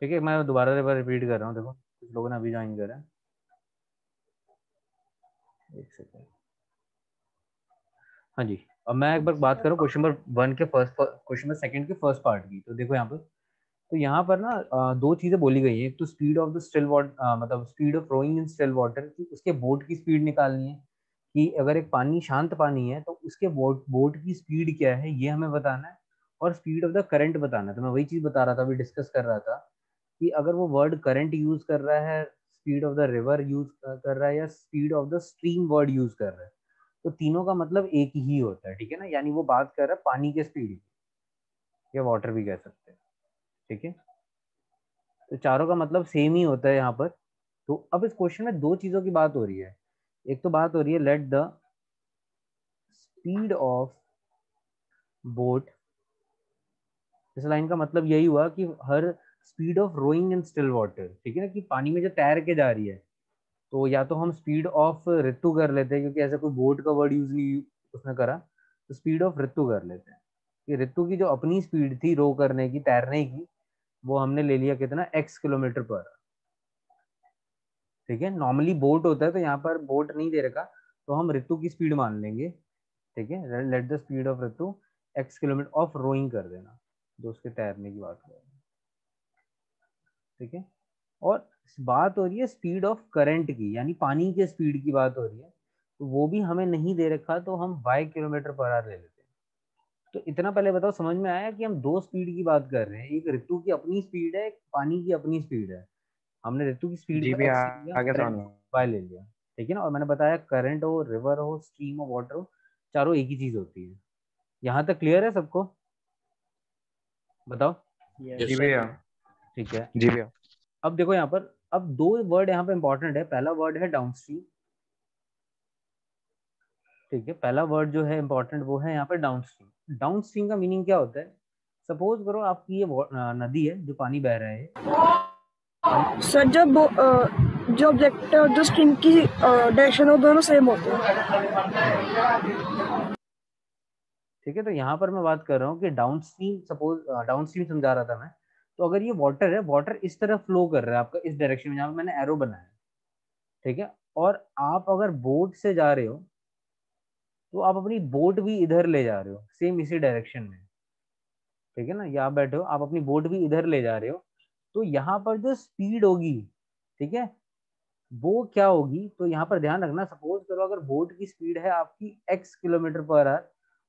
ठीक है, मैं दोबारा रिपीट कर रहा हूँ, देखो कुछ लोगों ने अभी ज्वाइन करा है। एक सेकेंड। हाँ जी, अब मैं एक बार बात करूँ क्वेश्चन नंबर 1 के फर्स्ट, क्वेश्चन नंबर 2 के फर्स्ट पार्ट की। तो देखो यहाँ पर, तो यहाँ पर ना दो चीजें बोली गई है। एक तो speed of the still water, मतलब speed of rowing in still water, कि उसके बोट की स्पीड निकालनी है। कि अगर एक पानी शांत पानी है तो उसके बोट बोट की स्पीड क्या है ये हमें बताना है। और स्पीड ऑफ द करंट बताना है। तो मैं वही चीज बता रहा था, अभी डिस्कस कर रहा था कि अगर वो वर्ड करंट यूज कर रहा है, speed of the river use कर रहा है, या speed of the stream word use कर रहा है, तो तीनों का मतलब एक ही होता है। ठीक है ना, यानी वो बात कर रहा है पानी के स्पीड की, या वाटर भी कह सकते हैं। ठीक है, तो चारों का मतलब सेम ही होता है यहाँ पर। तो अब इस क्वेश्चन में दो चीजों की बात हो रही है। एक तो बात हो रही है let the speed of boat, इस लाइन का मतलब यही हुआ कि हर speed of rowing in still water, ठीक है ना, कि पानी में जो तैर के जा रही है। तो या तो हम स्पीड ऑफ ऋतु कर लेते हैं, क्योंकि ऐसा कोई बोट का वर्ड यूज नहीं उसने करा, तो स्पीड ऑफ ऋतु कर लेते हैं। कि ऋतु की जो अपनी स्पीड थी रो करने की, तैरने की, वो हमने ले लिया कितना, x किलोमीटर पर। ठीक है, नॉर्मली बोट होता है तो यहाँ पर बोट नहीं दे रखा, तो हम ऋतु की स्पीड मान लेंगे। ठीक है, let the speed of Ritu x kilometre of rowing कर देना, जो उसके तैरने की बात कर रहे हैं। ठीक है, और बात हो रही है स्पीड ऑफ करंट की, यानी पानी के स्पीड की बात हो रही है। तो वो भी हमें नहीं दे रखा, तो हम y किलोमीटर पर आवर ले लेते हैं। तो इतना पहले बताओ, समझ में आया कि हम दो स्पीड की बात कर रहे हैं, एक ऋतु की अपनी स्पीड है, एक पानी की अपनी स्पीड है। हमने ऋतु की स्पीड जी को भैया, x ले लिया, आगे करंट समझ में। y ले लिया। ठीक है ना, और मैंने बताया करंट हो, रिवर हो, स्ट्रीम हो, वाटर हो, चारों एक ही चीज होती है। यहाँ तक क्लियर है सबको? बताओ। जी भैया। ठीक है, जी भैया। अब देखो यहाँ पर, अब दो वर्ड यहाँ पे इंपॉर्टेंट है। पहला वर्ड है डाउनस्ट्रीम। ठीक है, पहला वर्ड जो है इंपॉर्टेंट वो है यहाँ पर डाउनस्ट्रीम। डाउनस्ट्रीम का मीनिंग क्या होता है? सपोज करो आपकी ये नदी है जो पानी बह रहा है, पानी। सर जब जो ऑब्जेक्ट और जो स्ट्रीम की डायरेक्शन हो दोनों सेम होते हैं। ठीक है, तो यहाँ पर मैं बात कर रहा हूँ कि डाउनस्ट्रीम, सपोज डाउनस्ट्रीम समझा रहा था मैं। तो अगर ये वाटर है, वाटर इस तरफ फ्लो कर रहा है आपका, इस डायरेक्शन में, जहाँ पे मैंने एरो बनाया है। ठीक है, और आप अगर बोट से जा रहे हो, तो आप अपनी बोट भी इधर ले जा रहे हो, सेम इसी डायरेक्शन में। ठीक है ना, ये आप बैठे हो, आप अपनी बोट भी इधर ले जा रहे हो। तो यहाँ पर जो स्पीड होगी, ठीक है, वो क्या होगी? तो यहाँ पर ध्यान रखना, सपोज करो अगर बोट की स्पीड है आपकी x किलोमीटर पर आवर,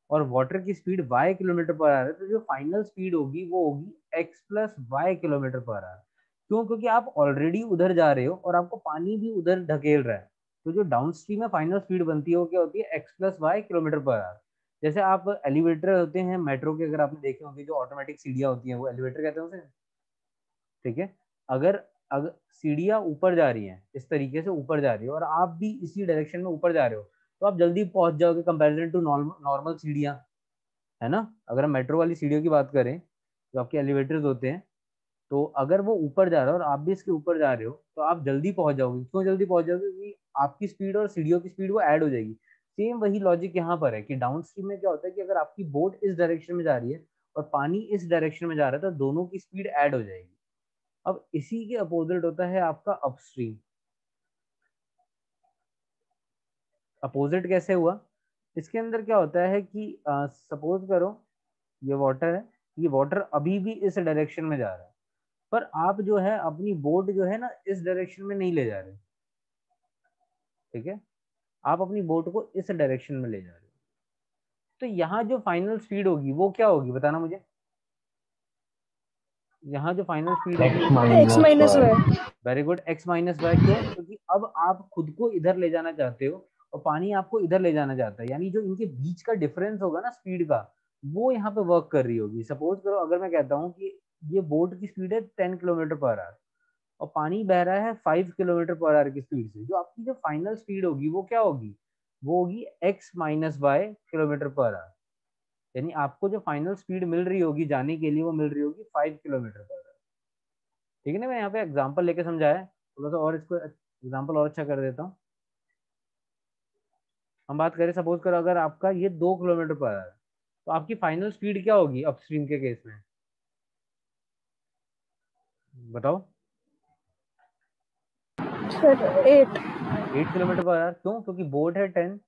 और वाटर की speed y kilometre per hour है, तो जो फाइनल स्पीड होगी वो होगी x plus Y kilometre per hour. क्यों? क्योंकि आप ऑलरेडी उधर जा रहे हो और आपको पानी भी उधर ढकेल रहा है। तो जो डाउन स्ट्रीम में फाइनल स्पीड बनती है वो क्या होती है? x plus Y kilometre per hour. जैसे आप एलिवेटर होते हैं मेट्रो के, अगर आपने देखे होंगे, जो ऑटोमेटिक सीढ़ियाँ होती हैं वो एलिवेटर कहते हैं उसे। ठीक है, अगर अगर सीढ़ियाँ ऊपर जा रही हैं, इस तरीके से ऊपर जा रही है, और आप भी इसी डायरेक्शन में ऊपर जा रहे हो, तो आप जल्दी पहुंच जाओगे कंपैरिजन टू नॉर्मल सीढ़ियाँ, है ना। अगर हम मेट्रो वाली सीढ़ियों की बात करें, जो आपके एलिवेटर्स होते हैं, तो अगर वो ऊपर जा रहा है और आप भी इसके ऊपर जा रहे हो, तो आप जल्दी पहुंच जाओगे। क्यों जल्दी पहुंच जाओगे? क्योंकि आपकी स्पीड और सीढ़ियों की स्पीड वो ऐड हो जाएगी। सेम वही लॉजिक यहाँ पर है कि डाउन स्ट्रीम में क्या होता है कि अगर आपकी बोट इस डायरेक्शन में जा रही है और पानी इस डायरेक्शन में जा रहा है, तो दोनों की स्पीड ऐड हो जाएगी। अब इसी के अपोजिट होता है आपका अपस्ट्रीम। अपोजिट कैसे हुआ? इसके अंदर क्या होता है कि सपोज करो ये वाटर है, ये वाटर अभी भी इस डायरेक्शन में जा रहा है, पर आप जो है अपनी बोट जो है ना इस डायरेक्शन में नहीं ले जा रहे। ठीक है, आप अपनी बोट को इस डायरेक्शन में ले जा रहे हो। तो यहाँ जो फाइनल स्पीड होगी वो क्या होगी, बताना मुझे। यहाँ जो फाइनल स्पीड होगी वो एक्स क्या होगी? X minus minus Y. Y. Very good, X minus Y. क्यों? क्योंकि अब आप खुद को इधर ले जाना चाहते हो और पानी आपको इधर ले जाना चाहता है, यानी जो इनके बीच का डिफरेंस होगा ना स्पीड का, वो यहाँ पे वर्क कर रही होगी। सपोज करो अगर मैं कहता हूँ कि ये बोट की स्पीड है 10 किलोमीटर पर आवर, और पानी बह रहा है 5 किलोमीटर पर आवर की स्पीड से, जो आपकी जो फाइनल स्पीड होगी वो क्या होगी? वो होगी X minus Y kilometre per hour. यानी आपको जो फाइनल स्पीड मिल रही होगी जाने के लिए, वो मिल रही होगी 5 किलोमीटर पर आवर। ठीक है ना, मैं यहाँ पे एग्जाम्पल लेके समझाया, थोड़ा सा और इसको एग्जाम्पल और अच्छा कर देता हूँ। हम बात करें, सपोज करो अगर आपका ये 2 किलोमीटर पर आवर है, तो आपकी फाइनल स्पीड क्या होगी अपस्ट्रीम के केस में? बताओ। सर 8। 8 kilometre per hour. क्यों? क्योंकि बोट है 10,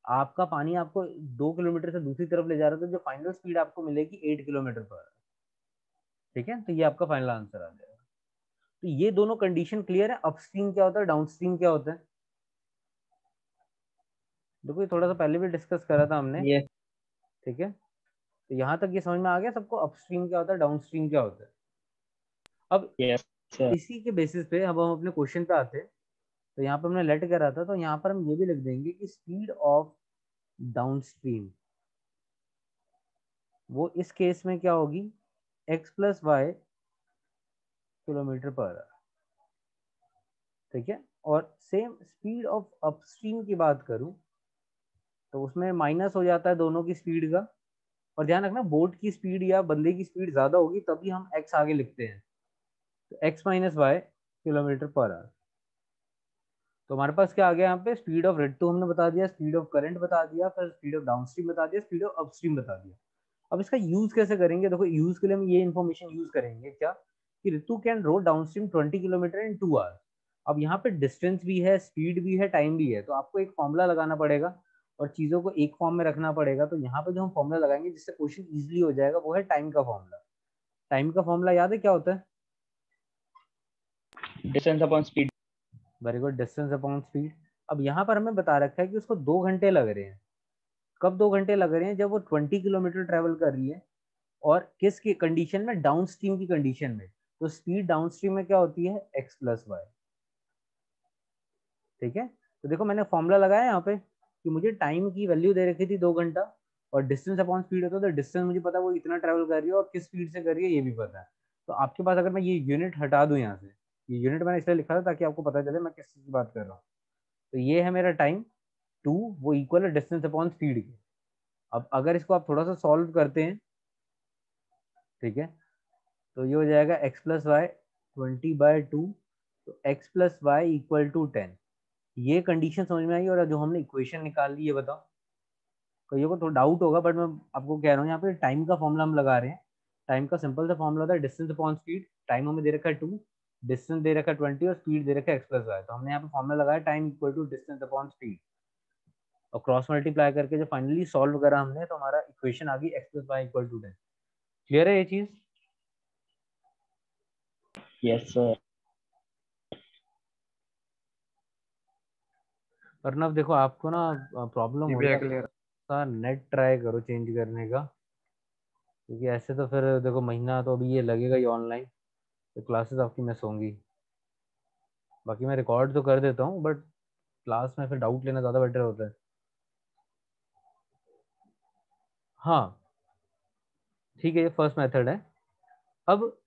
आपका पानी आपको 2 किलोमीटर से दूसरी तरफ ले जा रहा है, तो जो फाइनल स्पीड आपको मिलेगी 8 किलोमीटर पर। ठीक है, तो ये आपका फाइनल आंसर आ जाएगा। तो ये दोनों कंडीशन क्लियर है। अपस्ट्रीम क्या होता है, डाउनस्ट्रीम क्या होता है? देखो ये थोड़ा सा पहले भी डिस्कस करा था हमने। ये ठीक है, तो यहाँ तक ये समझ में आ गया सबको, अपस्ट्रीम क्या होता है, डाउनस्ट्रीम क्या होता है। अब यस सर। इसी के बेसिस पे अब हम अपने क्वेश्चन पे आते हैं। तो यहाँ पर हमने लेट करा था, तो यहाँ पर हम ये भी लिख देंगे कि स्पीड ऑफ डाउनस्ट्रीम वो इस केस में क्या होगी, x+y किलोमीटर पर। ठीक है, और सेम स्पीड ऑफ अपस्ट्रीम की बात करूं तो उसमें माइनस हो जाता है दोनों की स्पीड का। और ध्यान रखना, बोट की स्पीड या बंदे की स्पीड ज्यादा होगी तभी हम x आगे लिखते हैं। तो x-y किलोमीटर पर आवर। तो हमारे पास क्या आ गया यहाँ पे, स्पीड ऑफ रेड टू हमने बता दिया, स्पीड ऑफ करंट बता दिया, फिर स्पीड ऑफ डाउनस्ट्रीम बता दिया, स्पीड ऑफ अपस्ट्रीम बता दिया। अब इसका यूज कैसे करेंगे? देखो यूज के लिए हम ये इन्फॉर्मेशन यूज करेंगे क्या, कि Ritu can row downstream 20 kilometre in 2 hours. अब यहाँ पे डिस्टेंस भी है, स्पीड भी है, टाइम भी है, तो आपको एक फॉर्मूला लगाना पड़ेगा और चीजों को एक फॉर्म में रखना पड़ेगा। तो यहाँ पे जो हम फॉर्मूला लगाएंगे जिससे क्वेश्चन इजिली हो जाएगा, वो है टाइम का फॉर्मूला। टाइम का फॉर्मूला याद है क्या होता है? Distance upon speed. Very good, distance upon speed. अब यहाँ पर हमें बता रखा है कि उसको 2 घंटे लग रहे हैं। कब 2 घंटे लग रहे हैं? जब वो 20 किलोमीटर ट्रेवल कर रही है, और किस की कंडीशन में, डाउन स्ट्रीम की कंडीशन में। तो स्पीड डाउन स्ट्रीम में क्या होती है, x+y। ठीक है, तो देखो मैंने फॉर्मूला लगाया यहाँ पे कि मुझे टाइम की वैल्यू दे रखी थी 2 घंटा, और डिस्टेंस अपॉन स्पीड होता है, तो डिस्टेंस मुझे पता है वो इतना ट्रेवल कर रही है और किस स्पीड से कर रही है ये भी पता है। तो आपके पास अगर मैं ये यूनिट हटा दूं यहाँ से, ये यूनिट मैंने इसलिए लिखा था ताकि आपको पता चले मैं किस चीज की बात कर रहा हूँ। तो ये है मेरा टाइम 2, वो इक्वल है डिस्टेंस अपॉन स्पीड के। अब अगर इसको आप थोड़ा सा सॉल्व करते हैं, ठीक है, तो ये हो जाएगा x+y 20/2, तो x+y = 10। ये कंडीशन समझ में आई? और जो हमने इक्वेशन निकाल ली, ये बताओ। कईयों को थोड़ा डाउट होगा, बट मैं आपको कह रहा हूँ यहाँ पे टाइम का फॉर्मूला हम लगा रहे हैं। टाइम का सिंपल सा फॉर्मूला होता है डिस्टेंस अपॉन स्पीड। टाइम हमें दे रखा है 2, डिस्टेंस दे रखा है 20, और स्पीड दे रखा है x+y। तो हमने यहाँ पे फॉर्मूला लगाया time equal to distance upon speed, और क्रॉस मल्टीप्लाई करके जो फाइनली सॉल्व करा हमने, तो हमारा इक्वेशन आ गई x+y = 10। क्लियर है ये चीज? Yes sir. अर्नव देखो, आपको ना प्रॉब्लम हो रहा है, क्लियर। थोड़ा नेट ट्राई करो चेंज करने का, क्योंकि ऐसे तो फिर देखो महीना तो अभी ये लगेगा ही ऑनलाइन, तो क्लासेस आपकी मिस होंगी। बाकी मैं रिकॉर्ड तो कर देता हूँ, बट क्लास में फिर डाउट लेना ज़्यादा बेटर होता है। हाँ ठीक है, ये फर्स्ट मेथड है। अब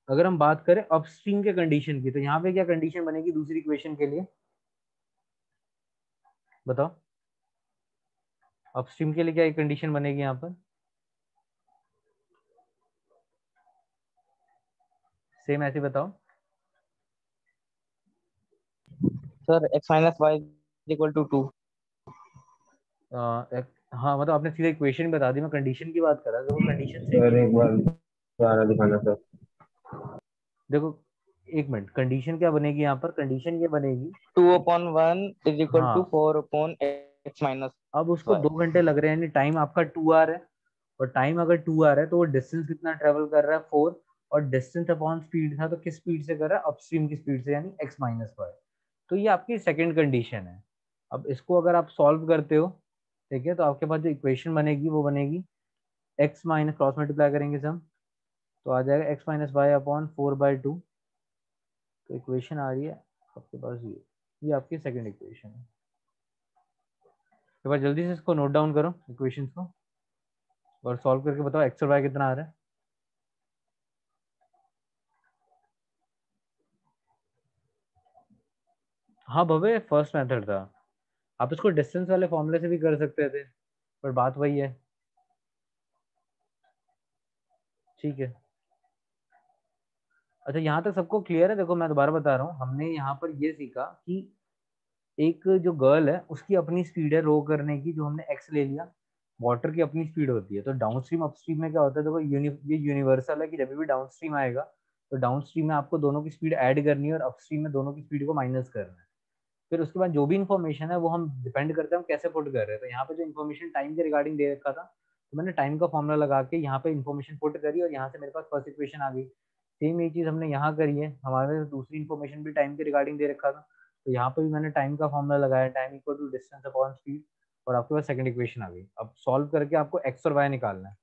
अगर हम बात करें अपस्ट्रीम के कंडीशन की, तो यहाँ पे क्या कंडीशन बनेगी दूसरी इक्वेशन के लिए, बताओ। अपस्ट्रीम के लिए क्या कंडीशन बनेगी यहाँ पर? सेम ऐसे बताओ। Sir x-y = 2। हाँ मतलब आपने सीधा इक्वेशन बता दी, मैं कंडीशन की बात कर रहा था, वो कंडीशन सेम ही सर है। एक बार दोबारा दिखाना सर। देखो एक मिनट, कंडीशन क्या बनेगी यहाँ पर? कंडीशन ये बनेगी, 2/1 = हाँ 4/x-y। अब उसको 2 घंटे लग रहे हैं, यानी टाइम आपका 2 आवर है, और टाइम अगर 2 आवर है तो वो डिस्टेंस कितना ट्रेवल कर रहा है, 4, और डिस्टेंस अपॉन स्पीड था, तो किस स्पीड से कर रहा है, अपस्ट्रीम की स्पीड से, यानी x-y। तो ये आपकी सेकंड कंडीशन है। अब इसको अगर आप सॉल्व करते हो, ठीक है, तो आपके पास जो इक्वेशन बनेगी वो बनेगी x माइनस, क्रॉस मल्टीप्लाई करेंगे सब, तो आ जाएगा x-y/4/2। तो इक्वेशन आ रही है आपके पास ये आपकी सेकंड इक्वेशन है। एक बार जल्दी से इसको नोट डाउन करो इक्वेशंस को, और सॉल्व करके बताओ x और y कितना आ रहा है। हाँ भवे, फर्स्ट मेथड था। आप इसको डिस्टेंस वाले फॉर्मूले से भी कर सकते थे, पर बात वही है। ठीक है, अच्छा यहाँ तक सबको क्लियर है? देखो मैं दोबारा बता रहा हूँ, हमने यहाँ पर ये सीखा कि एक जो गर्ल है उसकी अपनी स्पीड है रो करने की, जो हमने एक्स ले लिया। वाटर की अपनी स्पीड होती है। तो डाउन स्ट्रीम अपस्ट्रीम में क्या होता है, देखो ये यूनिवर्सल है कि जब भी डाउन स्ट्रीम आएगा तो डाउन स्ट्रीम में आपको दोनों की स्पीड ऐड करनी है और अपस्ट्रीम में दोनों की स्पीड को माइनस करना है। फिर उसके बाद जो भी इन्फॉर्मेशन है वो हम डिपेंड करते हैं हम कैसे पुट कर रहे हैं। तो यहाँ पे जो इन्फॉर्मेशन टाइम के रिगार्डिंग दे रखा था, तो मैंने टाइम का फॉर्मूला लगा के यहाँ पे इन्फॉर्मेशन पुट करी और यहाँ से मेरे पास फर्स्ट इक्वेशन आ गई। सेम ये चीज़ हमने यहाँ करी है, हमारे दूसरी इन्फॉर्मेशन भी टाइम के रिगार्डिंग दे रखा था, तो यहाँ पे भी मैंने टाइम का फॉर्मूला लगाया, time equal to distance upon speed, और आपके पास सेकंड इक्वेशन आ गई। अब सॉल्व करके आपको एक्स और वाई निकालना है।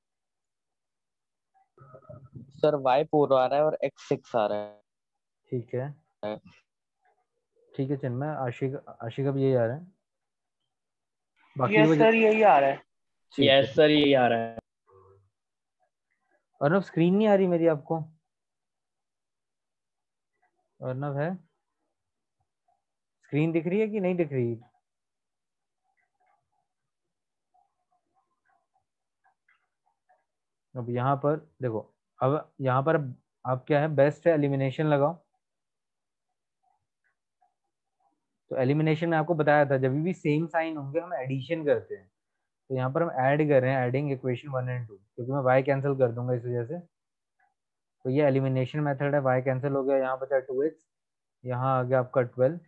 सर y4 आ रहा है और x6 आ रहा ठीक है, है। ठीक है चिन्मय, आशिक आशिक अब यही आ रहा है, बाकी यस वो सर यही आ रहा है। ठीक है। यस सर यही आ रहा है। अर्नव स्क्रीन नहीं आ रही मेरी आपको? अर्नव है, स्क्रीन दिख रही है कि नहीं दिख रही? अब यहाँ पर देखो, अब यहाँ पर आप क्या है, बेस्ट है एलिमिनेशन लगाओ। तो एलिमिनेशन में आपको बताया था जब भी सेम साइन होंगे हम एडिशन करते हैं, तो यहाँ पर हम ऐड कर रहे हैं, एडिंग इक्वेशन 1 और 2, क्योंकि मैं y कैंसिल कर दूंगा इस वजह से। तो ये एलिमिनेशन मेथड है, y कैंसिल हो गया, यहाँ बचा 2x, यहाँ आ गया आपका 12,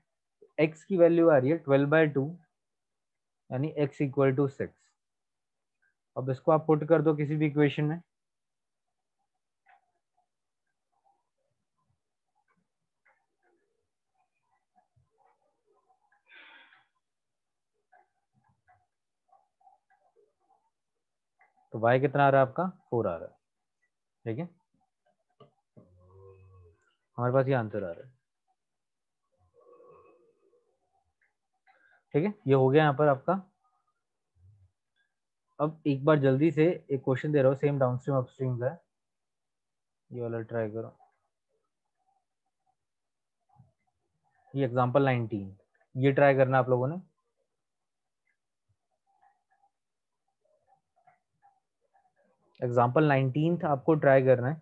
x की वैल्यू आ रही है 12/2 यानी x इक्वल टू 6। अब इसको आप पुट कर दो किसी भी इक्वेशन में, तो y कितना आ रहा है आपका, 4 आ रहा है। ठीक है, हमारे पास ये आंसर आ रहा है। ठीक है, ये हो गया यहाँ पर आपका। अब एक बार जल्दी से एक क्वेश्चन दे रहा हूँ, सेम डाउनस्ट्रीम अपस्ट्रीम का है, ये वाला ट्राई करो। ये एग्जांपल 19, ये ट्राई करना आप लोगों ने। एग्जांपल 19 आपको ट्राई करना है।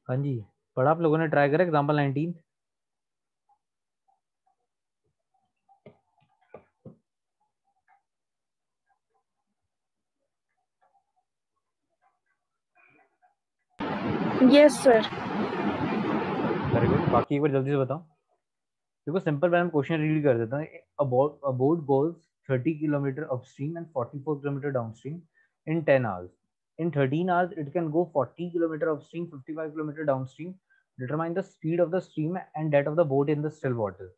हाँ जी, पढ़ा आप लोगों ने, ट्राई करा example 19। Yes sir. Very good, बाकी एक बार जल्दी से बताओ। देखो सिंपल, मैं क्वेश्चन रीड कर देता हूँ। A boat goes 30 kilometre upstream and 44 kilometre downstream in 10 hours. In 13 hours, it can go 40 kilometre upstream, 55 kilometre downstream. Determine the speed of the stream and that of the boat in the still water.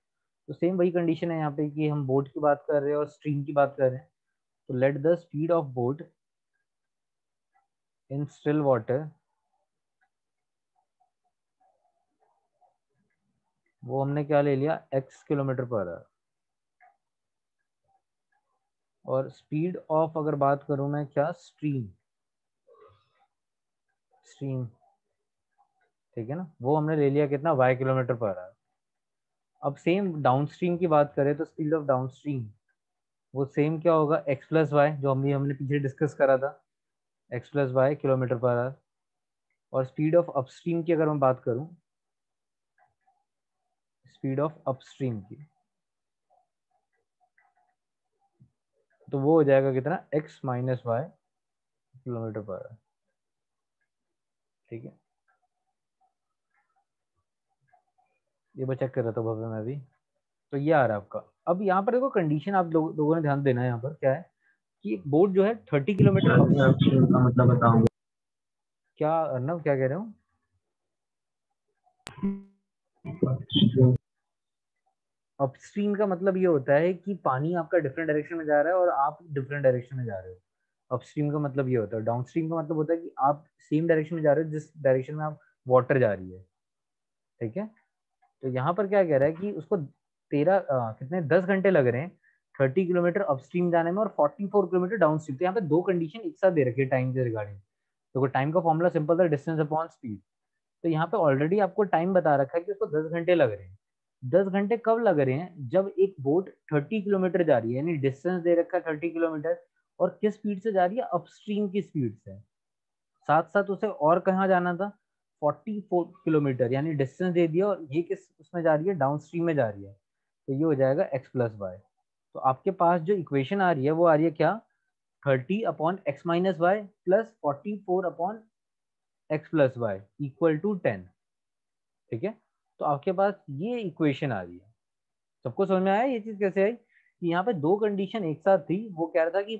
तो same वही condition है यहाँ पे कि हम boat की बात कर रहे हैं और स्ट्रीम की बात कर रहे हैं। तो late the speed of boat in still water, वो हमने क्या ले लिया, x किलोमीटर पर आवर। और स्पीड ऑफ अगर बात करूं मैं, क्या, स्ट्रीम, स्ट्रीम, ठीक है ना, वो हमने ले लिया कितना, y किलोमीटर पर आवर। अब सेम डाउन स्ट्रीम की बात करें तो स्पीड ऑफ डाउन स्ट्रीम वो सेम क्या होगा, x प्लस वाई, जो हमने पीछे डिस्कस करा था, x plus Y kilometre per hour. और स्पीड ऑफ अपस्ट्रीम की अगर मैं बात करूं, स्पीड ऑफ अपस्ट्रीम की, तो वो हो जाएगा कितना, x minus Y kilometre per hour. ठीक है, ये बस चेक कर रहा था भव्य मैं भी। तो ये आ रहा है आपका। अब यहाँ पर देखो कंडीशन आप लोगों ने ध्यान देना है, यहाँ पर क्या है कि एक बोट जो है 30 किलोमीटर अपस्ट्रीम का मतलब बताऊंगा। क्या अर्नव क्या कह रहे हो? अपस्ट्रीम अपस्ट्रीम का मतलब ये होता है कि पानी आपका डिफरेंट डायरेक्शन में जा रहा है और आप डिफरेंट डायरेक्शन में जा रहे हो। अपस्ट्रीम का मतलब ये होता है। डाउनस्ट्रीम का मतलब होता है कि आप सेम डायरेक्शन में जा रहे हो जिस डायरेक्शन में आप वाटर जा रही है। ठीक है, तो यहाँ पर क्या कह रहा है कि उसको 10 घंटे लग रहे हैं 30 किलोमीटर अपस्ट्रीम जाने में और 44 किलोमीटर डाउनस्ट्रीम। तो यहाँ पे दो कंडीशन एक साथ दे रखी है टाइम के रिगार्डिंग। तो टाइम का फॉर्मूला सिंपल था, डिस्टेंस अपॉन स्पीड। तो यहाँ पे ऑलरेडी आपको टाइम बता रखा है कि उसको 10 घंटे लग रहे हैं। 10 घंटे कब लग रहे हैं? जब एक बोट 30 किलोमीटर जा रही है, यानी डिस्टेंस दे रखा है 30 किलोमीटर, और किस स्पीड से जा रही है? अपस्ट्रीम की स्पीड से। साथ साथ उसे और कहाँ जाना था? 44 किलोमीटर, यानी डिस्टेंस दे दिया और ये किस उसमें जा रही है? डाउनस्ट्रीम में जा रही है। तो ये हो जाएगा x प्लस वाई। तो आपके पास जो इक्वेशन आ रही है वो आ रही है क्या? 30/x-y plus 44/x plus Y equal to 10। ठीक है, तो आपके पास ये इक्वेशन आ रही है। सबको समझ में आया ये चीज कैसे आई? कि यहाँ पे दो कंडीशन एक साथ थी। वो कह रहा था कि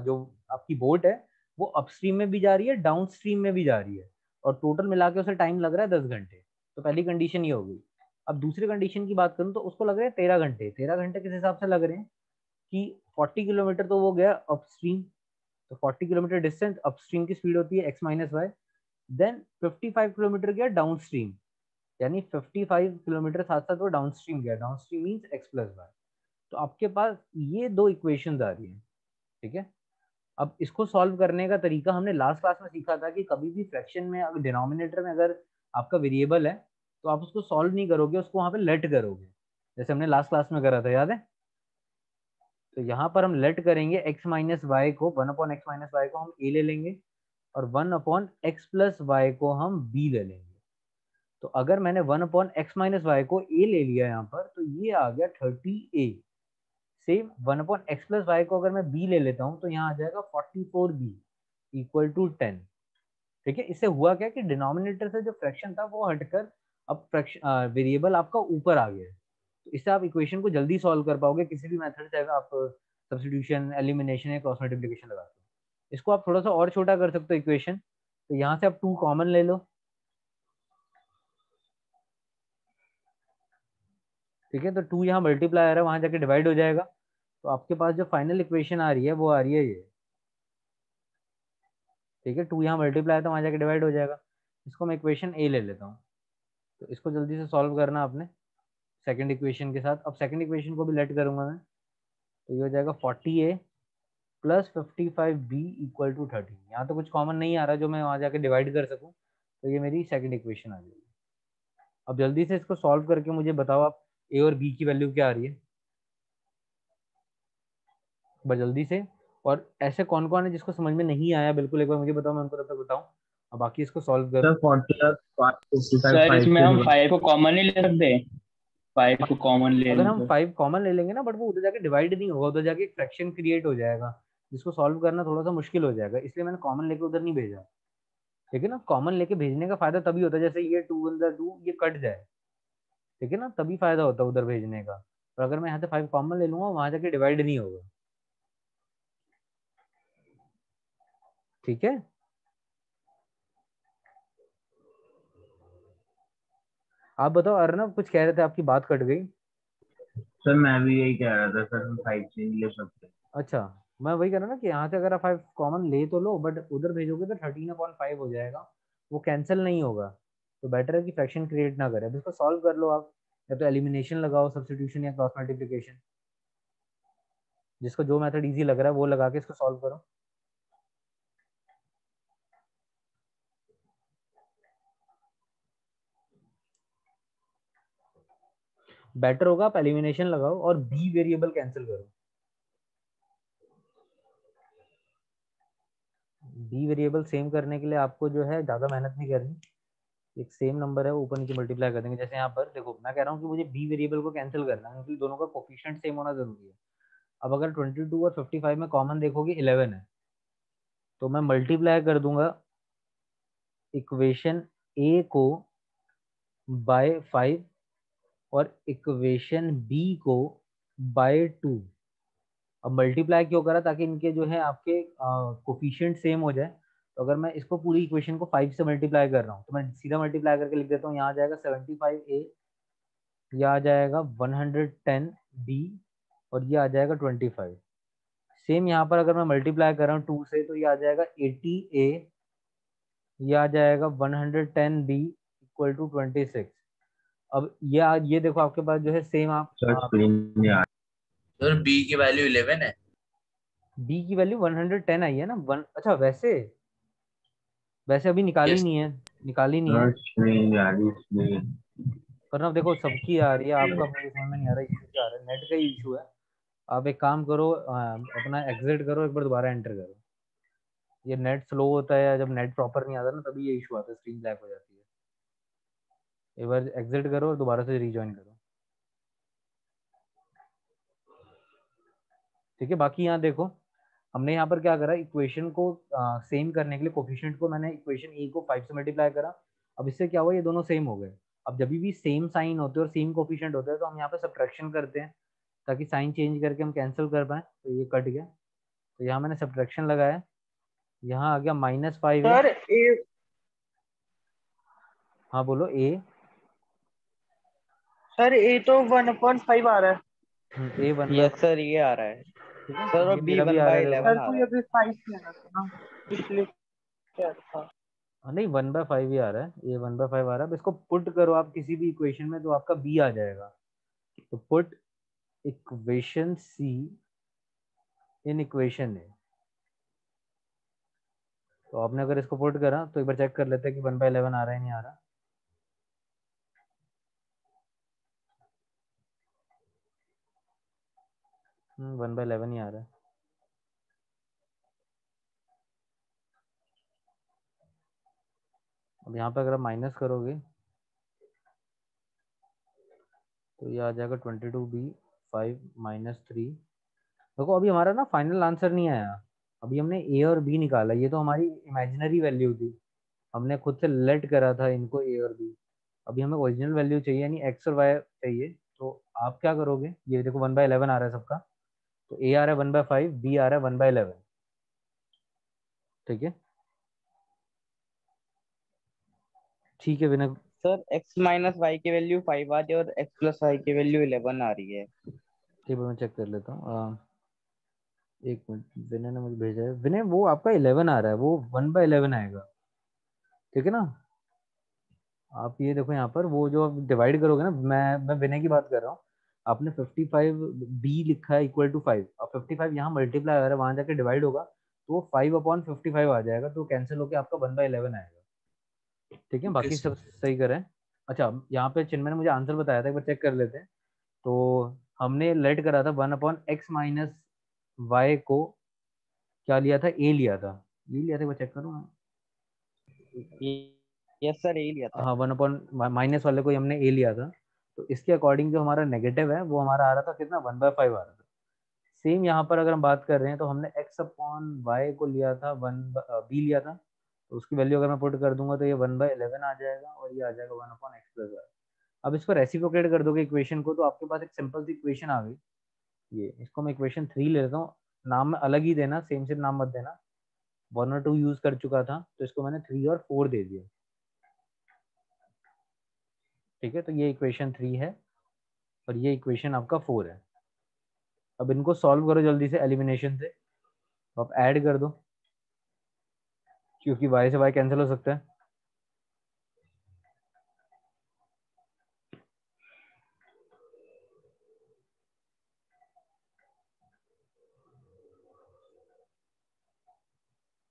जो आपकी बोट है वो अपस्ट्रीम में भी जा रही है, डाउनस्ट्रीम में भी जा रही है, और टोटल मिला के उसे टाइम लग रहा है 10 घंटे। तो पहली कंडीशन ये हो गई। अब दूसरी कंडीशन की बात करूँ तो उसको लग रहे हैं 13 घंटे। 13 घंटे किस हिसाब से लग रहे हैं कि 40 किलोमीटर तो वो गया अपस्ट्रीम, तो 40 किलोमीटर डिस्टेंस, अपस्ट्रीम की स्पीड होती है x-y। देन 55 किलोमीटर गया डाउनस्ट्रीम, यानी 55 किलोमीटर साथ साथ वो डाउनस्ट्रीम गया। Downstream means x plus Y. तो आपके पास ये दो इक्वेशंस आ रही हैं। ठीक है, अब इसको सॉल्व करने का तरीका हमने लास्ट क्लास में सीखा था कि कभी भी फ्रैक्शन में अगर डिनोमिनेटर में अगर आपका वेरिएबल है तो आप उसको सॉल्व नहीं करोगे, उसको वहां पे लेट करोगे, जैसे हमने लास्ट क्लास में करा था, याद है? तो यहाँ पर हम लेट करेंगे x माइनस वाई को, 1/x-y को हम a ले लेंगे और 1/x+y को हम b ले लेंगे। तो अगर मैंने 1/x-y को a ले लिया यहाँ पर, तो ये आ गया 30a। सेम 1/x+y को अगर मैं b ले लेता हूँ तो यहाँ आ जाएगा 44b इक्वल टू 10। ठीक है, इससे हुआ क्या कि डिनोमिनेटर से जो फ्रैक्शन था वो हटकर अब फ्रैक्शन वेरिएबल आपका ऊपर आ गया है। तो इससे आप इक्वेशन को जल्दी सॉल्व कर पाओगे किसी भी मेथड से, अगर आप सब्स्टिट्यूशन, एलिमिनेशन या क्रॉस मल्टीप्लिकेशन लगाते हो। इसको आप थोड़ा सा और छोटा कर सकते हो इक्वेशन। तो यहाँ से आप 2 कॉमन ले लो। ठीक है, तो 2 यहाँ मल्टीप्लाई आ रहा है, वहां जाके डिवाइड हो जाएगा। तो आपके पास जो फाइनल इक्वेशन आ रही है वो आ रही है ये। ठीक है, 2 यहाँ मल्टीप्लाई है तो वहां जाके डिवाइड हो जाएगा। इसको मैं इक्वेशन ए ले लेता हूँ। तो इसको जल्दी से सॉल्व करना आपने सेकंड इक्वेशन के साथ। अब सेकंड इक्वेशन को भी लेट करूंगा मैं, तो ये हो जाएगा 40a plus 55b equal to 30। यहाँ तो कुछ कॉमन नहीं आ रहा जो मैं वहाँ जाके डिवाइड कर सकूँ। तो ये मेरी सेकंड इक्वेशन आ जाएगी। अब जल्दी से इसको सॉल्व करके मुझे बताओ आप a और b की वैल्यू क्या आ रही है, बस जल्दी से। और ऐसे कौन कौन है जिसको समझ में नहीं आया बिल्कुल एक बार मुझे बताओ, मैं उनको तब तक बताऊँ और बाकी इसको सॉल्व करो। सर 40 और 55 सर 5 इसमें से हम डिवाइड। 5 को कॉमन नहीं ले सकते? 5 को कॉमन ले अगर लें हम तो? 5 कॉमन ले लेंगे ना, बट वो उधर जाके डिवाइड नहीं होगा, उधर जाके एक फ्रैक्शन क्रिएट हो जाएगा जिसको सॉल्व करना थोड़ा सा मुश्किल हो जाएगा, इसलिए मैंने कॉमन लेके उधर नहीं भेजा। ठीक है ना, कॉमन लेके भेजने का फायदा तभी होता है जैसे ये 2 अंदर 2 ये कट जाए। ठीक है ना, तभी फायदा होता है उधर भेजने का। और अगर मैं यहाँ से 5 कॉमन ले लूंगा वहां जाके डिवाइड नहीं होगा। ठीक है, आप बताओ अर्नब, कुछ कह रहे थे, आपकी बात कट गई। सर मैं भी यही कह रहा था सर, हम 5 से नहीं ले सकते। अच्छा, मैं वही कह रहा हूँ ना कि यहाँ से अगर आप 5 कॉमन ले तो लो, बट उधर भेजोगे तो 13/5 हो जाएगा, वो कैंसिल नहीं होगा। तो बेटर है कि फ्रैक्शन क्रिएट ना करें। अब इसको सॉल्व कर लो आप, या तो एलिमिनेशन लगाओ, सब्स्टिट्यूशन या क्रॉस मल्टीप्लिकेशन, जिसको जो मेथड इजी लग रहा है वो लगा के इसको सॉल्व करो। बेटर होगा आप एलिमिनेशन लगाओ और बी वेरिएबल कैंसिल करो। बी वेरिएबल सेम करने के लिए आपको जो है ज़्यादा मेहनत नहीं करनी। एक सेम नंबर है, ऊपर नीचे मल्टीप्लाई कर देंगे। जैसे यहाँ पर देखो, मैं कह रहा हूँ कि मुझे बी वेरिएबल को कैंसिल करना है क्योंकि दोनों का कोफिशिएंट सेम होना जरूरी है। अब अगर 22 और 55 में कॉमन देखोगे 11 है, तो मैं मल्टीप्लाई कर दूंगा इक्वेशन ए को बाय 5 और इक्वेशन बी को बाय 2। अब मल्टीप्लाई क्यों करा, ताकि इनके जो है आपके कोफिशिएंट सेम हो जाए। तो अगर मैं इसको पूरी इक्वेशन को 5 से मल्टीप्लाई कर रहा हूँ तो मैं सीधा मल्टीप्लाई करके लिख देता हूँ। यहाँ आ जाएगा 75a, यह आ जाएगा 110b और ये आ जाएगा 25। सेम यहाँ पर अगर मैं मल्टीप्लाई कर रहा हूँ 2 से तो ये आ जाएगा 80a, ये आ जाएगा 110b इक्वल टू 26। अब ये देखो आपके पास जो है सेम सर स्क्रीन में आ सर बी की वैल्यू 11 है। बी की वैल्यू 110 आई है ना। अच्छा वैसे अभी निकाली Yes. नहीं है, निकाली नहीं है। सर स्क्रीन में आ रही इसलिए। पर ना देखो सबकी आ रही है, आपका मुझे समझ में नहीं आ रहा इशू क्या आ रहा है, नेट का ही इशू है। आप एक काम करो, अपना एग्जिट करो, एक बार दोबारा एंटर करो। ये नेट स्लो होता है, जब नेट प्रॉपर नहीं आता ना तभी ये इशू आता है, स्क्रीन ब्लैक हो जाती है। एक बार एग्जिट करो और दोबारा से रीजॉइन करो। ठीक है, बाकी यहाँ देखो हमने यहाँ पर क्या करा, इक्वेशन को सेम करने के लिए कोफिशिएंट को मैंने इक्वेशन ए को 5 से मल्टीप्लाई करा। अब इससे क्या हुआ, ये दोनों सेम हो गए। अब जब भी सेम साइन होते हैं और सेम कोफिशिएंट होते हैं तो हम यहाँ पे सब्ट्रैक्शन करते हैं ताकि साइन चेंज करके हम कैंसिल कर पाए। तो ये कट गया, तो यहाँ मैंने सब्ट्रैक्शन लगाया, यहाँ आ गया -5 है। सर ए हाँ बोलो ए। सर ए तो 1/5 आ रहा है। ए 1/5। यस सर, ये आ रहा है ठीक है, सर, और ये बी मेरा भी वन आ रहा बाई है देखो। 11 सर आ को रहा ये है। भी 5 लेना था ना, इसलिए क्या था। नहीं 1/5 ही आ रहा है, ये 1/5 आ रहा है। अब इसको पुट करो आप किसी भी इक्वेशन में तो आपका बी आ जाएगा। तो put equation C in equation A. तो आपने अगर इसको पुट करा तो एक बार चेक कर लेते हैं कि 1/11 आ रहा है नहीं आ रहा। हम्म, 1/11 ही आ रहा है। अब यहाँ पे अगर आप माइनस करोगे तो ये आ जाएगा 22b 5 -3। देखो अभी हमारा ना फाइनल आंसर नहीं आया, अभी हमने ए और बी निकाला, ये तो हमारी इमेजिनरी वैल्यू थी, हमने खुद से लेट करा था इनको ए और बी। अभी हमें ओरिजिनल वैल्यू चाहिए, यानी एक्स और वाई चाहिए। तो आप क्या करोगे, ये देखो 1/11 आ रहा है सबका, तो ए आ रहा है 1/5, बी आ रहा है 1/11। ठीक है, ठीक है विनय। सर एक्स माइनस वाई की वैल्यू 5 आ रही है और एक्स प्लस वाई की वैल्यू 11 आ रही है। ठीक है मैं चेक कर लेता हूँ, एक मिनट। विनय ने मुझे भेजा है, विनय वो आपका 11 आ रहा है, वो 1/11 आएगा। ठीक है ना, आप ये देखो यहाँ पर वो जो आप डिवाइड करोगे ना, मैं विनय की बात कर रहा हूँ। आपने 55 बी लिखा है इक्वल टू 5, और 55 यहाँ मल्टीप्लाई हो रहा है, वहां जाके डिवाइड होगा तो वो 5/55 आ जाएगा, तो कैंसिल होकर आपका 1/11 आएगा। ठीक है, बाकी सब सही करें। अच्छा यहाँ पे चिन्मय ने मुझे आंसर बताया था, एक बार चेक कर लेते हैं। तो हमने लेट करा था 1/x माइनस वाई को क्या लिया था, ए लिया था, ये लिया था, एक बार चेक करो। यस सर, यही लिया था। हाँ 1/- वाले को हमने ए लिया था, तो इसके अकॉर्डिंग जो हमारा नेगेटिव है वो हमारा आ रहा था कितना, 1/5 आ रहा था। सेम यहाँ पर अगर हम बात कर रहे हैं तो हमने x/y को लिया था, बी लिया था, तो उसकी वैल्यू अगर मैं पुट कर दूंगा तो ये 1/11 आ जाएगा और ये आ जाएगा 1/x प्लस वाई। अब इसको रेसिप्रोकेट कर दोगे इक्वेशन को तो आपके पास एक सिंपल सी इक्वेशन आ गई। ये इसको मैं इक्वेशन 3 ले लेता हूँ, नाम में अलग ही देना, सेम सेम नाम मत देना। 1 और 2 यूज कर चुका था तो इसको मैंने 3 और 4 दे दिया। ठीक है, तो ये इक्वेशन 3 है और ये इक्वेशन आपका 4 है। अब इनको सॉल्व करो जल्दी से एलिमिनेशन से, तो आप ऐड कर दो क्योंकि y से y कैंसिल हो सकता है।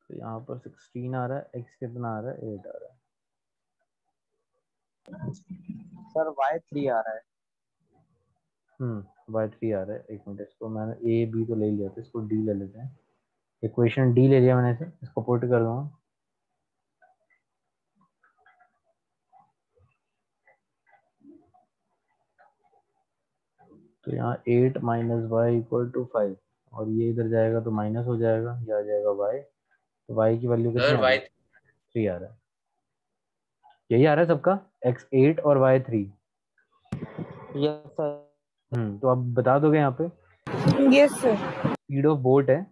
तो यहाँ पर 16 आ रहा है, x कितना आ रहा है, 8 आ रहा है। सर वाई 3 आ रहा है। y3 आ रहा है। एक मिनट, इसको मैंने a b तो ले लिया था, इसको d ले लेते हैं। इक्वेशन d ले लिया मैंने से, इसको पुट कर दूंगा। तो यहाँ 8 माइनस वाई इक्वल टू 5, और ये इधर जाएगा तो माइनस हो जाएगा, ये आ जाएगा y। तो y की वैल्यू कितनी आ रही है, 3 आ रहा है। यही आ रहा है सबका, x8 और y3। Yes sir. तो आप बता दोगे यहाँ पे yes sir. Speed of boat है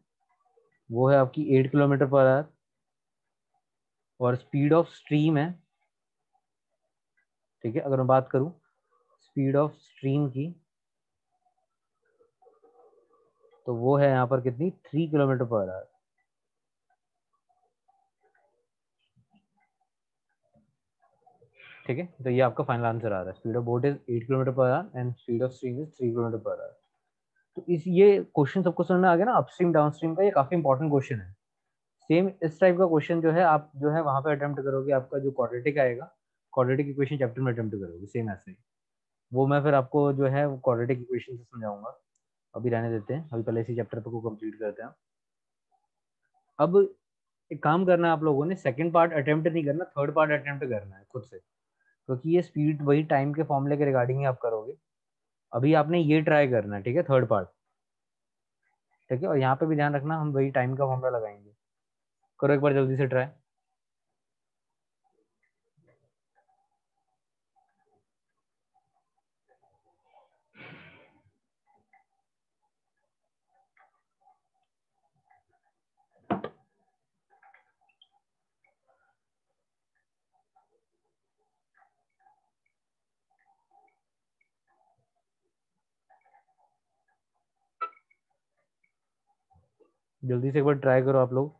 वो है आपकी 8 किलोमीटर पर आवर, और स्पीड ऑफ स्ट्रीम है, ठीक है, अगर मैं बात करूं स्पीड ऑफ स्ट्रीम की, तो वो है यहाँ पर कितनी, 3 किलोमीटर पर आवर। ठीक है, तो ये आपका फाइनल आंसर आ रहा है, speed of boat is 8 kilometre per our and speed of stream is 3 kilometre per our. तो इस ये क्वेश्चन सबको समझ में आ गया ना, अपस्ट्रीम डाउनस्ट्रीम का, ये काफी इंपॉर्टेंट क्वेश्चन है। सेम इस टाइप का क्वेश्चन जो है आप जो है वहां पे अटेम्प्ट करोगे, आपका जो क्वाड्रेटिक आएगा, क्वाड्रेटिक इक्वेशन चैप्टर में अटेम्प्ट करोगे सेम ऐसे ही। वो मैं फिर आपको जो है वो क्वाड्रेटिक इक्वेशन से समझाऊंगा, अभी रहने देते हैं, अभी पहले इसी चैप्टर को कंप्लीट करते हैं। अब एक काम करना है आप लोगों ने, सेकंड पार्ट अटेम्प्ट नहीं करना, थर्ड पार्ट अटेम्प्ट करना है खुद से, क्योंकि ये स्पीड वही टाइम के फॉर्मूले के रिगार्डिंग ही आप करोगे। अभी आपने ये ट्राई करना है, ठीक है, थर्ड पार्ट, ठीक है, और यहाँ पे भी ध्यान रखना हम वही टाइम का फॉर्मूला लगाएंगे। करो एक बार जल्दी से ट्राई। जल्दी से एक बार ट्राई करो आप लोग।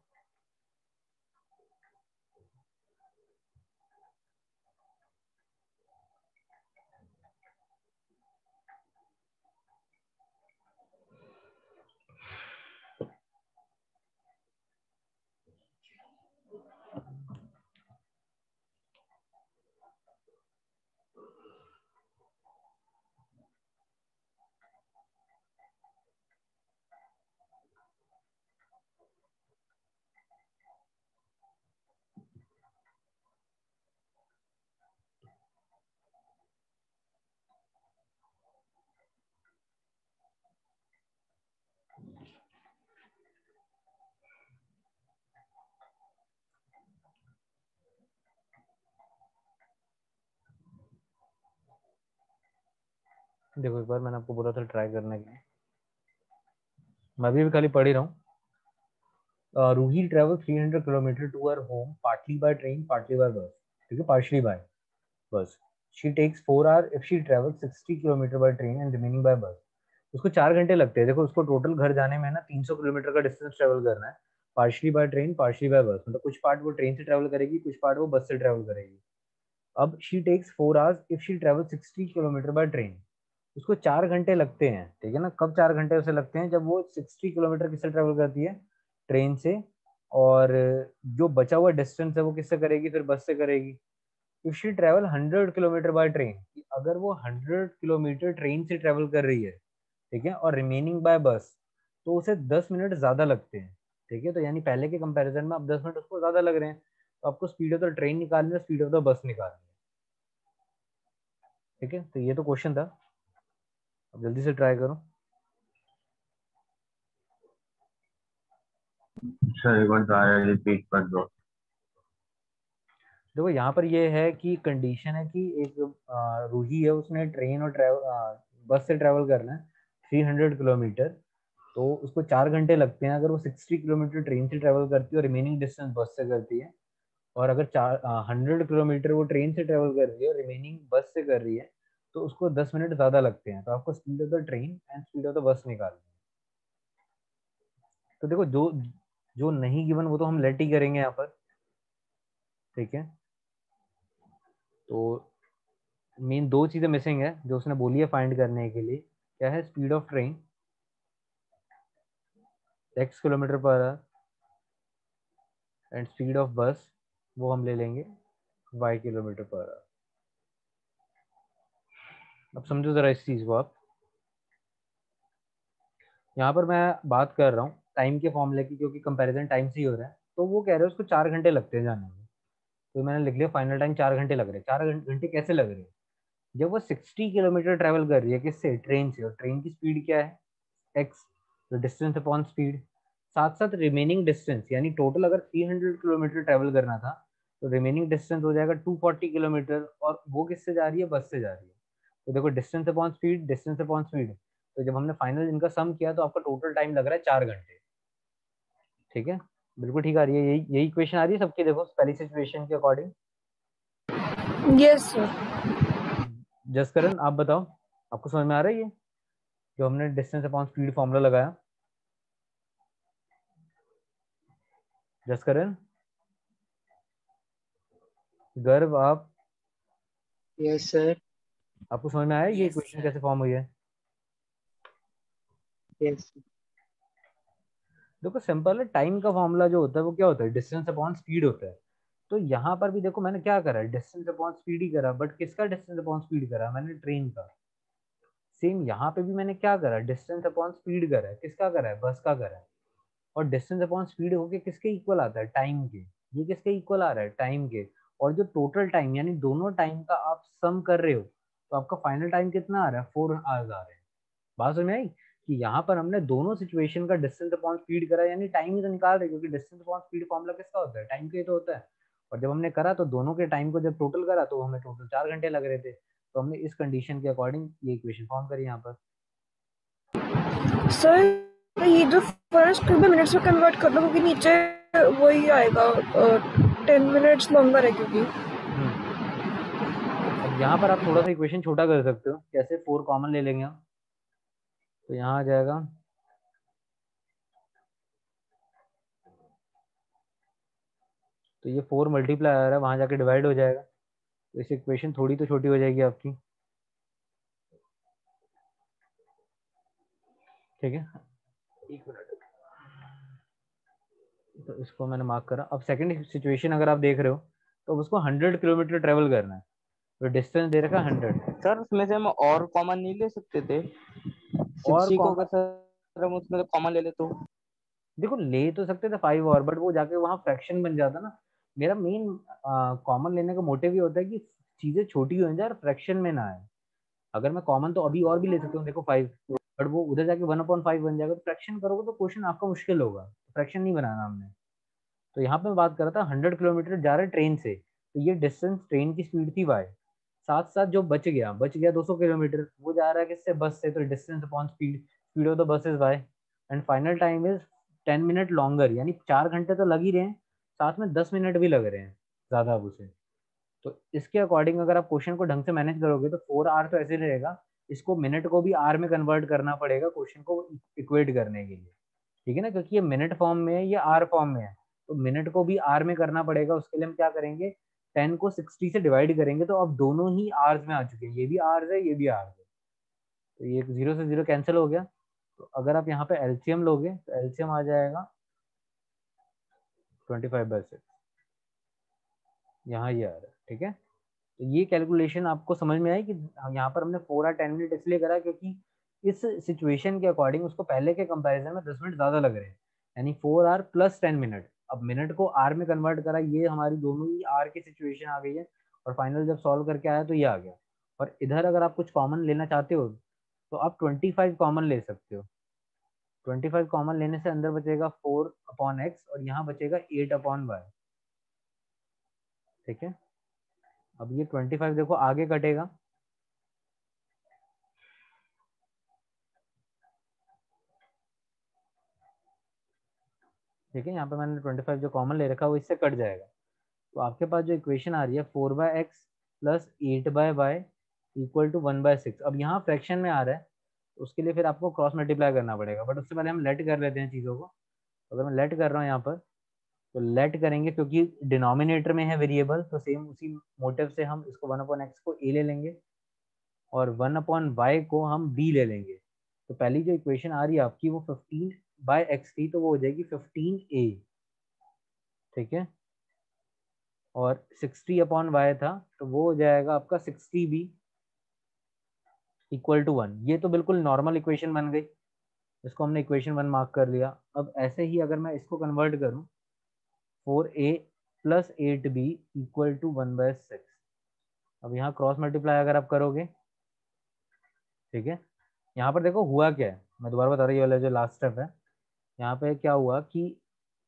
देखो एक बार मैंने आपको बोला था ट्राई करने के लिए, मैं भी खाली पढ़ ही रहा हूँ। Ruhi traveled 300 kilometers to her home, partly by train, partly by bus. ठीक है, partially by bus. She takes 4 hours if she travels 60 kilometers by train and remaining by bus. उसको 4 घंटे लगते हैं। देखो उसको टोटल घर जाने में ना 300 किलोमीटर का डिस्टेंस ट्रेवल करना है, partially by train partially by bus, मतलब कुछ पार्ट वो ट्रेन से ट्रेवल करेगी, कुछ पार्ट वो बस से ट्रेवल करेगी। अब she takes 4 hours if she travel 60 kilometre by train, उसको 4 घंटे लगते हैं, ठीक है ना। कब 4 घंटे उसे लगते हैं, जब वो 60 किलोमीटर किससे ट्रेवल करती है, ट्रेन से, और जो बचा हुआ डिस्टेंस है वो किससे करेगी, फिर बस से करेगी। If she travel 100 kilometre by train, अगर वो 100 किलोमीटर ट्रेन से ट्रेवल कर रही है, ठीक है, और रिमेनिंग बाय बस, तो उसे 10 मिनट ज्यादा लगते हैं, ठीक है। तो यानी पहले के कंपैरिजन में अब 10 मिनट उसको ज्यादा लग रहे हैं, तो आपको स्पीड ऑफ द ट्रेन निकालनी है, स्पीड ऑफ द बस निकालनी है, ठीक है। तो ये तो क्वेश्चन था, अब जल्दी से ट्राई करो। सर एक बार दोबारा रिपीट कर दो। देखो यहाँ पर ये है कि कंडीशन है कि एक रूही है, उसने ट्रेन और बस से ट्रेवल करना है 300 किलोमीटर, तो उसको 4 घंटे लगते हैं अगर वो 60 किलोमीटर ट्रेन से ट्रेवल करती है और रिमेनिंग डिस्टेंस बस से करती है। और अगर 100 किलोमीटर वो ट्रेन से ट्रेवल कर रही है और रिमेनिंग बस से कर रही है, तो उसको 10 मिनट ज़्यादा लगते हैं। तो आपको speed of the train and speed of the bus निकालनी है। तो देखो जो जो नहीं गिवन वो तो हम लेट ही करेंगे यहाँ पर, ठीक है। तो मेन 2 चीज़ें मिसिंग है जो उसने बोली है फाइंड करने के लिए, क्या है, speed of train x kilometre per our and speed of बस वो हम ले लेंगे y किलोमीटर पर आवर। अब समझो जरा इस चीज़ को आप, यहाँ पर मैं बात कर रहा हूँ टाइम के फॉर्मूले की, क्योंकि कंपैरिजन टाइम से ही हो रहा है, तो वो कह रहे हैं उसको 4 घंटे लगते हैं जाने में, तो मैंने लिख लिया फाइनल टाइम 4 घंटे लग रहे हैं। 4 घंटे कैसे लग रहे हैं, जब वो 60 किलोमीटर ट्रेवल कर रही है किससे, ट्रेन से, और ट्रेन की स्पीड क्या है, एक्स, तो डिस्टेंस अपॉन स्पीड, साथ साथ रिमेनिंग डिस्टेंस, यानी टोटल अगर 300 किलोमीटर ट्रेवल करना था तो रिमेनिंग डिस्टेंस हो जाएगा 240 किलोमीटर, और वो किससे जा रही है, बस से जा रही है। तो देखो distance upon speed, distance upon speed, तो जब हमने फाइनल इनका सम किया तो आपका टोटल टाइम लग रहा है 4 घंटे। ठीक है, बिल्कुल ठीक आ रही है, यही यही इक्वेशन आ रही है सबकी, देखो पहली सिचुएशन के अकॉर्डिंग। Yes sir. जसकरण आप बताओ, आपको समझ में आ रहा है ये जो हमने डिस्टेंस अपॉन स्पीड फॉर्मूला लगाया? जसकरण, गर्व, आप, यस सर। आपको समझ में आया ये Yes, इक्वेशन sir. कैसे फॉर्म हुई है? यस देखो सिंपल है, टाइम का फॉर्मूला जो होता है वो क्या होता है, डिस्टेंस अपॉन स्पीड होता है। तो यहाँ पर भी देखो मैंने क्या करा, डिस्टेंस अपॉन स्पीड ही करा, बट किसका डिस्टेंस अपॉन स्पीड करा, मैंने ट्रेन का। सेम यहाँ पे भी मैंने क्या करा, डिस्टेंस अपॉन स्पीड करा है, किसका करा है, बस का करा है। और डिस्टेंस अपॉन स्पीड होके किसके इक्वल आता है, टाइम के। ये किसके इक्वल आ रहा है, टाइम के। और जो टोटल टाइम यानी दोनों टाइम का आप सम कर रहे हो, तो आपका फाइनल टाइम कितना आ रहा है, 4 आवर्स आ रहे हैं। बात समझ में आई कि यहाँ पर हमने दोनों सिचुएशन का डिस्टेंस अपॉन स्पीड करा, यानी टाइम ही तो निकाल रहे, क्योंकि डिस्टेंस अपॉन स्पीड फॉर्मूला किसका होता है, टाइम के ही तो होता है। और जब हमने करा तो दोनों के टाइम को जब टोटल करा तो हमें टोटल 4 घंटे लग रहे थे, तो हमने इस कंडीशन के अकॉर्डिंग ये इक्वेशन फॉर्म करी यहाँ पर। सर ये जो फर्स्ट क्यूब मिनट्स में कन्वर्ट कर लो, क्योंकि नीचे वही आएगा 10 मिनट्स लॉन्गर है क्योंकि। अब यहाँ पर आप थोड़ा सा इक्वेशन छोटा कर सकते हो, कैसे, 4 कॉमन ले लेंगे हम, तो यहाँ आ जाएगा तो ये 4 मल्टीप्लाई आ रहा है, वहां जाके डिवाइड हो जाएगा, तो इस इक्वेशन थोड़ी तो छोटी हो जाएगी आपकी। ठीक है, एक मिनट, तो इसको मैंने मार्क करा। अब सेकंड सिचुएशन अगर आप देख रहे हो तो उसको 100 किलोमीटर ट्रेवल करना है, तो डिस्टेंस दे रखा है 100। सर, उसमें से हम और कॉमन नहीं ले सकते थे? और 60 को कॉमन, अगर सर हम उसमें कॉमन ले ले तो? देखो ले तो सकते थे 5 और, बट वो जाके वहाँ फ्रैक्शन बन जाता ना। मेरा मेन कॉमन लेने का मोटिव ये होता है कि चीजें छोटी हो जाए और फ्रैक्शन में ना आए। अगर मैं कॉमन तो अभी और भी ले सकता हूँ, देखो 5, बट वो उधर जाके 1/5 बन जाएगा, तो फ्रैक्शन करोगे तो क्वेश्चन आपका मुश्किल होगा, फ्रैक्शन नहीं बनाना हमने। तो यहाँ पे मैं बात कर रहा था 100 किलोमीटर जा रहे ट्रेन से, तो ये डिस्टेंस ट्रेन की स्पीड थी y, साथ साथ जो बच गया 200 किलोमीटर, वो जा रहा है किससे, बस से, तो distance upon speed, speed of the bus is y, and final time is 10 minute longer, यानी 4 घंटे तो लग ही रहे हैं, साथ में 10 मिनट भी लग रहे हैं ज्यादा अब उसे। तो इसके अकॉर्डिंग अगर आप क्वेश्चन को ढंग से मैनेज करोगे तो 4 आवर तो ऐसे ही रहेगा, इसको मिनट को भी आर में कन्वर्ट करना पड़ेगा क्वेश्चन को इक्वेट करने के लिए। ठीक है ना, क्योंकि ये मिनट फॉर्म में है, ये आर फॉर्म में है, तो मिनट को भी आर में करना पड़ेगा। उसके लिए हम क्या करेंगे, 10 को 60 से डिवाइड करेंगे, तो अब दोनों ही आर्स में आ चुके हैं, ये भी आर्स है, ये भी आर्स है, तो ये 0 से 0 कैंसिल हो गया। तो अगर आप यहाँ पे एलसीएम लोगे तो एलसीएम आ जाएगा 25/6, यहाँ ये आ रहा है। ठीक है, तो ये कैलकुलेशन आपको समझ में आई कि यहाँ पर हमने 4 और 10 मिनट इसलिए करा क्योंकि इस सिचुएशन के अकॉर्डिंग उसको पहले के कंपैरिजन में 10 मिनट ज्यादा लग रहे हैं, यानी 4 आवर प्लस 10 मिनट। अब मिनट को आर में कन्वर्ट करा, ये हमारी दोनों ही आर की सिचुएशन आ गई है, और फाइनल जब सॉल्व करके आया तो ये आ गया। और इधर अगर आप कुछ कॉमन लेना चाहते हो तो आप 25 कॉमन ले सकते हो। 25 कॉमन लेने से अंदर बचेगा 4/x और यहाँ बचेगा 8/y। ठीक है, अब ये 25 देखो आगे कटेगा, ठीक है, यहाँ पे मैंने 25 जो कॉमन ले रखा है वो इससे कट जाएगा, तो आपके पास जो इक्वेशन आ रही है 4/x plus 8/y equal to 1/6। अब यहाँ फ्रैक्शन में आ रहा है, तो उसके लिए फिर आपको क्रॉस मल्टीप्लाई करना पड़ेगा, बट उससे पहले हम लेट कर लेते हैं चीज़ों को। अगर मैं लेट कर रहा हूँ यहाँ पर, तो लेट करेंगे क्योंकि डिनोमिनेटर में है वेरिएबल, तो सेम उसी मोटिव से हम इसको 1/x को a ले लेंगे और 1/y को हम b ले लेंगे। तो पहली जो इक्वेशन आ रही है आपकी वो 15/x थी, तो वो हो जाएगी 15a। ठीक है, और 60/y था, तो वो हो जाएगा आपका 60b इक्वल टू 1। ये तो बिल्कुल नॉर्मल इक्वेशन बन गई, इसको हमने इक्वेशन 1 मार्क कर लिया। अब ऐसे ही अगर मैं इसको कन्वर्ट करूं, 4a plus 8b equal to 1/6। अब यहाँ क्रॉस मल्टीप्लाई अगर आप करोगे, ठीक है, यहाँ पर देखो हुआ क्या है, मैं दोबारा बता रही हूँ, ये वाला जो लास्ट स्टेप है, यहाँ पे क्या हुआ कि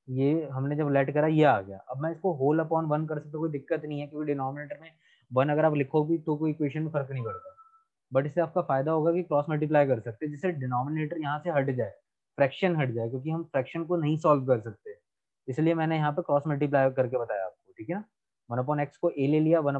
ये हमने जब लेट करा ये आ गया। अब मैं इसको होल अपॉन 1 कर सकता हूँ, कोई दिक्कत नहीं है, क्योंकि डिनोमिनेटर में 1 अगर आप लिखो भी तो कोई इक्वेशन में फर्क नहीं पड़ता। बट इससे आपका फायदा होगा कि क्रॉस मल्टीप्लाई कर सकते हैं, जिससे डिनोमिनेटर यहाँ से हट जाए, फ्रैक्शन हट जाए, क्योंकि हम फ्रैक्शन को नहीं सॉल्व कर सकते, इसलिए मैंने यहाँ पे क्रॉस मल्टीप्लाई करके बताया आपको। ठीक है ना, 1/x को a ले लिया, 1